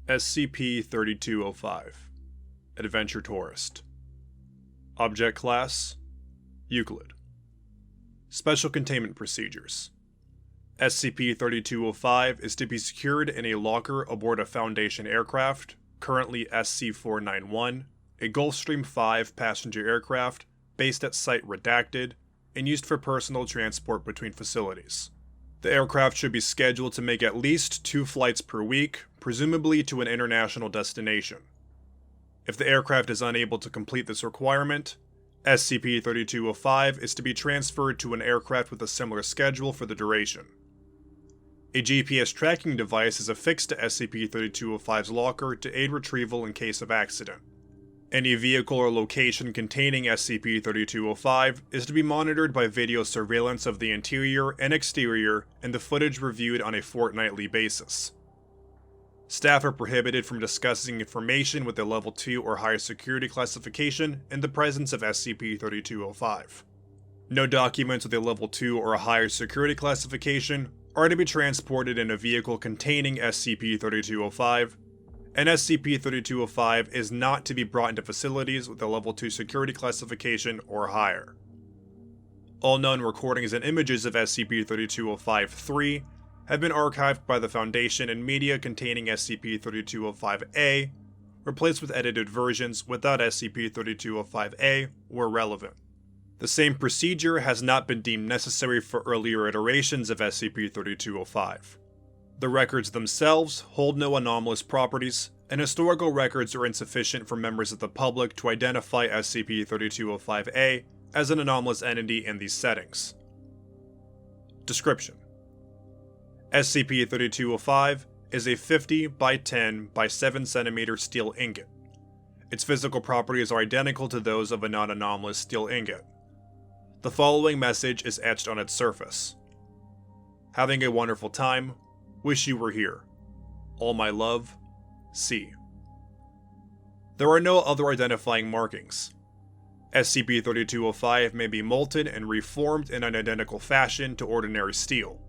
SCP-3205 Adventure Tourist. Object Class: Euclid. Special Containment Procedures. SCP-3205 is to be secured in a locker aboard a Foundation aircraft, currently SC-491, a Gulfstream 5 passenger aircraft based at Site Redacted, and used for personal transport between facilities. The aircraft should be scheduled to make at least 2 flights per week, presumably to an international destination. If the aircraft is unable to complete this requirement, SCP-3205 is to be transferred to an aircraft with a similar schedule for the duration. A GPS tracking device is affixed to SCP-3205's locker to aid retrieval in case of accident. Any vehicle or location containing SCP-3205 is to be monitored by video surveillance of the interior and exterior, and the footage reviewed on a fortnightly basis. Staff are prohibited from discussing information with a Level 2 or higher security classification in the presence of SCP-3205. No documents with a Level 2 or a higher security classification are to be transported in a vehicle containing SCP-3205, and SCP-3205 is not to be brought into facilities with a Level 2 security classification or higher. All known recordings and images of SCP-3205-3 have been archived by the Foundation, and media containing SCP-3205-A, replaced with edited versions without SCP-3205-A, where relevant. The same procedure has not been deemed necessary for earlier iterations of SCP-3205. The records themselves hold no anomalous properties, and historical records are insufficient for members of the public to identify SCP-3205-A as an anomalous entity in these settings. Description: SCP-3205 is a 50 by 10 by 7 cm steel ingot. Its physical properties are identical to those of a non-anomalous steel ingot. The following message is etched on its surface: "Having a wonderful time. Wish you were here. All my love, C." There are no other identifying markings. SCP-3205 may be molten and reformed in an identical fashion to ordinary steel.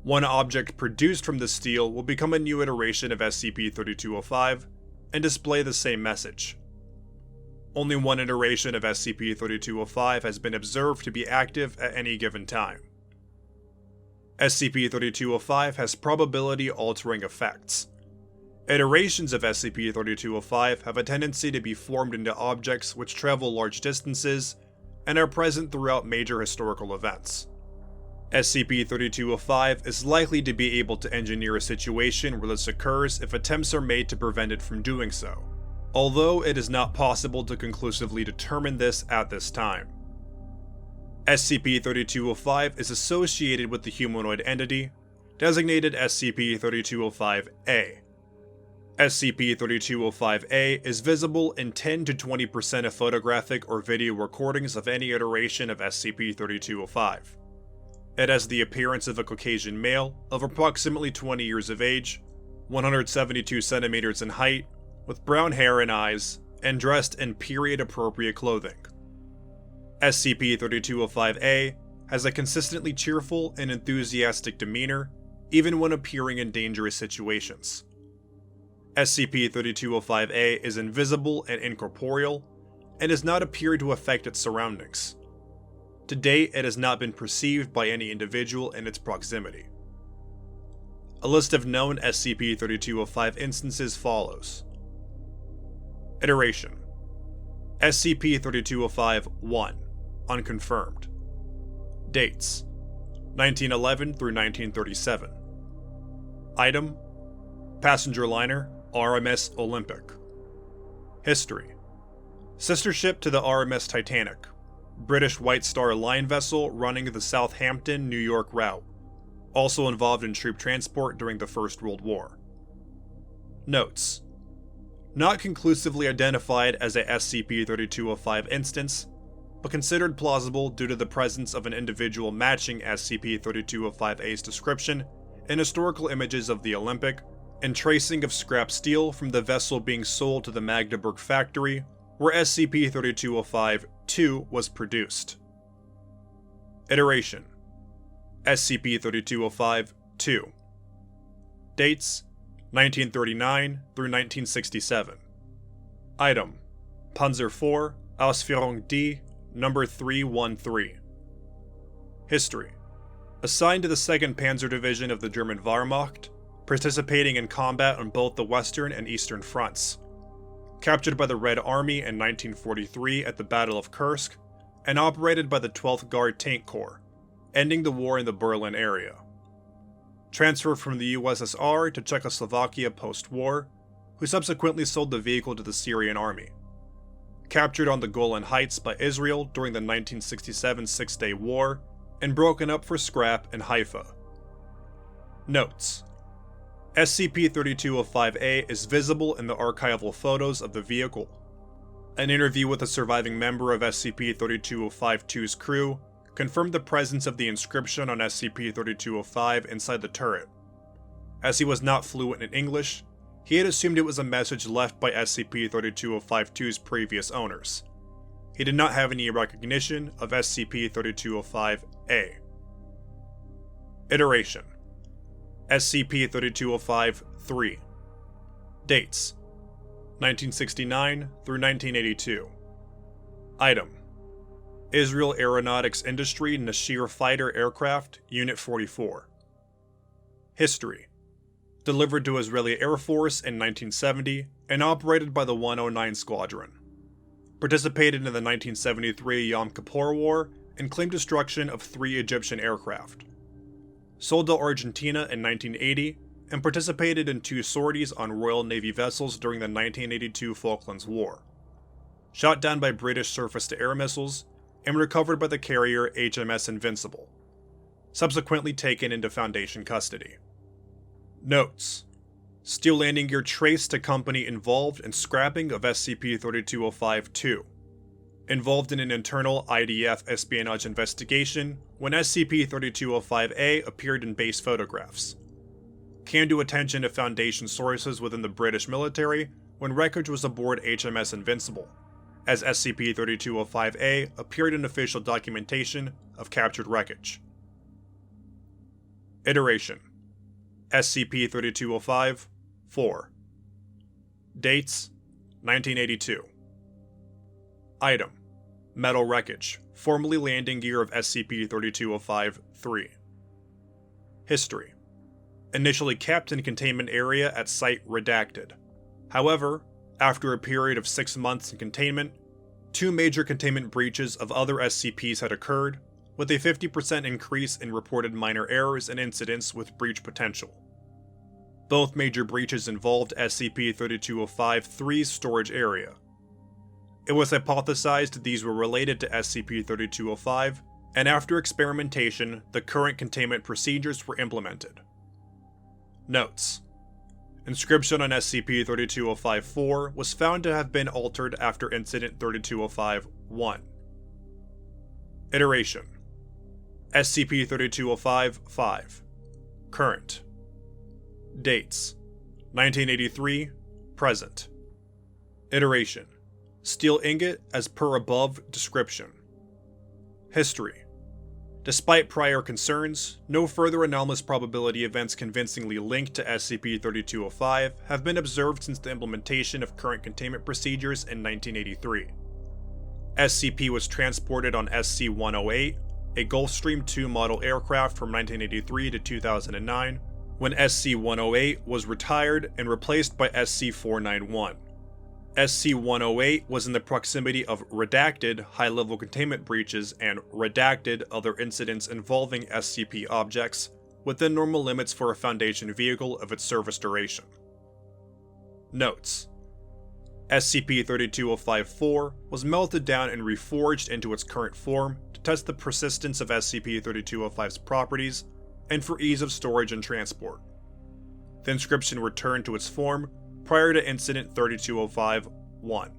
One object produced from the steel will become a new iteration of SCP-3205 and display the same message. Only one iteration of SCP-3205 has been observed to be active at any given time. SCP-3205 has probability-altering effects. Iterations of SCP-3205 have a tendency to be formed into objects which travel large distances and are present throughout major historical events. SCP-3205 is likely to be able to engineer a situation where this occurs if attempts are made to prevent it from doing so, although it is not possible to conclusively determine this at this time. SCP-3205 is associated with the humanoid entity, designated SCP-3205-A. SCP-3205-A is visible in 10 to 20% of photographic or video recordings of any iteration of SCP-3205. It has the appearance of a Caucasian male of approximately 20 years of age, 172 centimeters in height, with brown hair and eyes, and dressed in period-appropriate clothing. SCP-3205-A has a consistently cheerful and enthusiastic demeanor, even when appearing in dangerous situations. SCP-3205-A is invisible and incorporeal, and does not appear to affect its surroundings. To date, it has not been perceived by any individual in its proximity. A list of known SCP-3205 instances follows. Iteration: SCP-3205-1 Unconfirmed. Dates: 1911 through 1937. Item: Passenger liner RMS Olympic. History: Sister ship to the RMS Titanic, British White Star Line vessel running the Southampton, New York route, also involved in troop transport during the First World War. Notes: Not conclusively identified as a SCP-3205 instance, but considered plausible due to the presence of an individual matching SCP-3205-A's description in historical images of the Olympic, and tracing of scrap steel from the vessel being sold to the Magdeburg factory, where SCP-3205-2 was produced. Iteration: SCP-3205-2. Dates: 1939 through 1967. Item: Panzer IV, Ausführung D, number 313. History: Assigned to the 2nd Panzer Division of the German Wehrmacht, participating in combat on both the Western and Eastern fronts. Captured by the Red Army in 1943 at the Battle of Kursk, and operated by the 12th Guard Tank Corps, ending the war in the Berlin area. Transferred from the USSR to Czechoslovakia post-war, who subsequently sold the vehicle to the Syrian army. Captured on the Golan Heights by Israel during the 1967 Six-Day War, and broken up for scrap in Haifa. Notes: SCP-3205-A is visible in the archival photos of the vehicle. An interview with a surviving member of SCP-3205-2's crew confirmed the presence of the inscription on SCP-3205 inside the turret. As he was not fluent in English, he had assumed it was a message left by SCP-3205-2's previous owners. He did not have any recognition of SCP-3205-A. Iteration: SCP-3205-3. Dates: 1969 through 1982. Item: Israel Aeronautics Industry Nashir Fighter Aircraft, Unit 44. History: Delivered to Israeli Air Force in 1970 and operated by the 109 Squadron. Participated in the 1973 Yom Kippur War and claimed destruction of 3 Egyptian aircraft. Sold to Argentina in 1980 and participated in 2 sorties on Royal Navy vessels during the 1982 Falklands War. Shot down by British surface-to-air missiles and recovered by the carrier HMS Invincible. Subsequently taken into Foundation custody. Notes: Steel landing gear traced to company involved in scrapping of SCP-3205-2. Involved in an internal IDF espionage investigation when SCP-3205-A appeared in base photographs. Came to attention of Foundation sources within the British military when wreckage was aboard HMS Invincible, as SCP-3205-A appeared in official documentation of captured wreckage. Iteration: SCP-3205-4. Dates: 1982. Item: Metal wreckage, formerly landing gear of SCP-3205-3. History: Initially kept in containment area at Site Redacted. However, after a period of 6 months in containment, 2 major containment breaches of other SCPs had occurred, with a 50% increase in reported minor errors and incidents with breach potential. Both major breaches involved SCP-3205-3's storage area. It was hypothesized these were related to SCP-3205, and after experimentation, the current containment procedures were implemented. Notes: Inscription on SCP-3205-4 was found to have been altered after Incident 3205-1. Iteration: SCP-3205-5. Current. Dates: 1983, present. Iteration: Steel ingot as per above description. History: Despite prior concerns, no further anomalous probability events convincingly linked to SCP-3205 have been observed since the implementation of current containment procedures in 1983. SCP was transported on SC-108, a Gulfstream II model aircraft from 1983 to 2009, when SC-108 was retired and replaced by SC-491. SC-108 was in the proximity of redacted high-level containment breaches and redacted other incidents involving SCP objects within normal limits for a Foundation vehicle of its service duration. Notes: SCP-3205-4 was melted down and reforged into its current form to test the persistence of SCP-3205's properties and for ease of storage and transport. The inscription returned to its form prior to Incident 3205-1.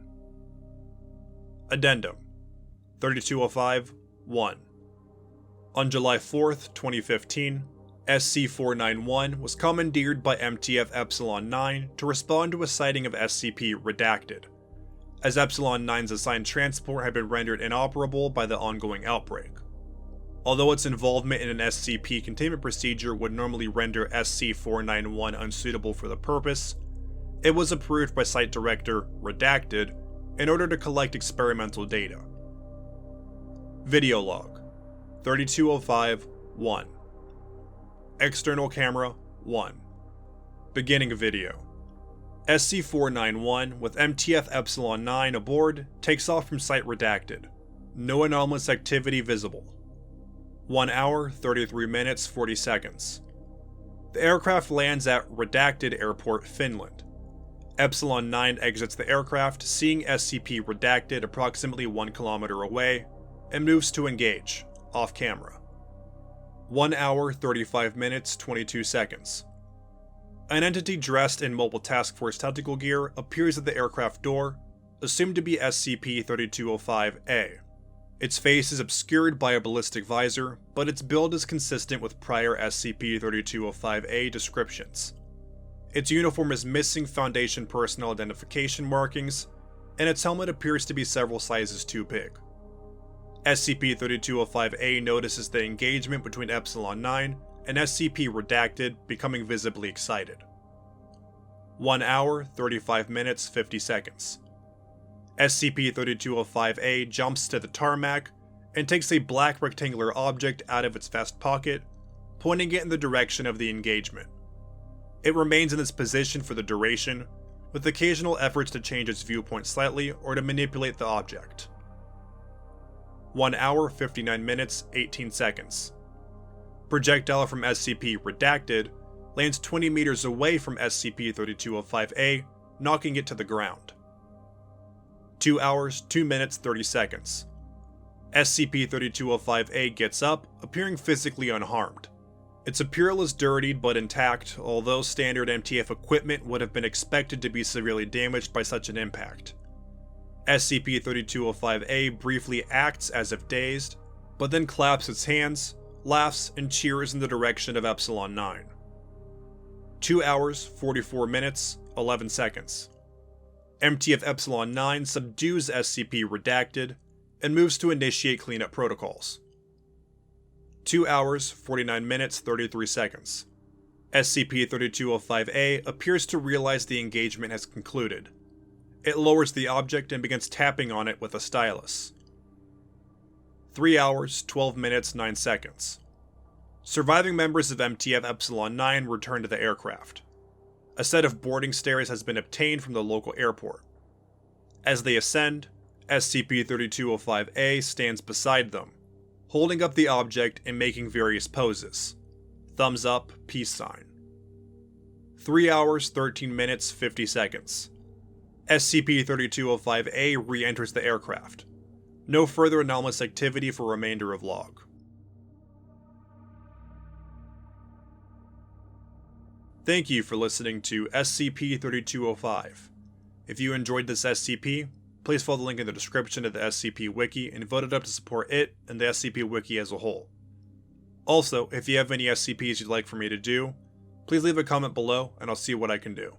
Addendum 3205-1. On July 4, 2015, SC-491 was commandeered by MTF Epsilon-9 to respond to a sighting of SCP Redacted, as Epsilon-9's assigned transport had been rendered inoperable by the ongoing outbreak. Although its involvement in an SCP containment procedure would normally render SC-491 unsuitable for the purpose, it was approved by Site Director Redacted in order to collect experimental data. Video log 3205-1 External camera 1 Beginning video. SC-491 with MTF-9 aboard takes off from Site Redacted. No anomalous activity visible. 1 hour, 33 minutes, 40 seconds. The aircraft lands at Redacted Airport, Finland. Epsilon-9 exits the aircraft, seeing SCP Redacted approximately 1 kilometer away, and moves to engage, off camera. 1 hour, 35 minutes, 22 seconds. An entity dressed in Mobile Task Force tactical gear appears at the aircraft door, assumed to be SCP-3205-A. Its face is obscured by a ballistic visor, but its build is consistent with prior SCP-3205-A descriptions. Its uniform is missing Foundation personnel identification markings, and its helmet appears to be several sizes too big. SCP-3205-A notices the engagement between Epsilon-9 and SCP Redacted, becoming visibly excited. 1 hour, 35 minutes, 50 seconds. SCP-3205-A jumps to the tarmac and takes a black rectangular object out of its vest pocket, pointing it in the direction of the engagement. It remains in this position for the duration, with occasional efforts to change its viewpoint slightly or to manipulate the object. 1 hour, 59 minutes, 18 seconds. Projectile from SCP Redacted lands 20 meters away from SCP-3205-A, knocking it to the ground. 2 hours, 2 minutes, 30 seconds. SCP-3205-A gets up, appearing physically unharmed. Its apparel is dirtied but intact, although standard MTF equipment would have been expected to be severely damaged by such an impact. SCP-3205-A briefly acts as if dazed, but then claps its hands, laughs, and cheers in the direction of Epsilon-9. 2 hours, 44 minutes, 11 seconds. MTF Epsilon-9 subdues SCP Redacted and moves to initiate cleanup protocols. 2 hours, 49 minutes, 33 seconds. SCP-3205-A appears to realize the engagement has concluded. It lowers the object and begins tapping on it with a stylus. 3 hours, 12 minutes, 9 seconds. Surviving members of MTF Epsilon-9 return to the aircraft. A set of boarding stairs has been obtained from the local airport. As they ascend, SCP-3205-A stands beside them, holding up the object and making various poses. Thumbs up, peace sign. 3 hours, 13 minutes, 50 seconds. SCP-3205-A re-enters the aircraft. No further anomalous activity for remainder of log. Thank you for listening to SCP-3205. If you enjoyed this SCP, please follow the link in the description of the SCP Wiki and vote it up to support it and the SCP Wiki as a whole. Also, if you have any SCPs you'd like for me to do, please leave a comment below and I'll see what I can do.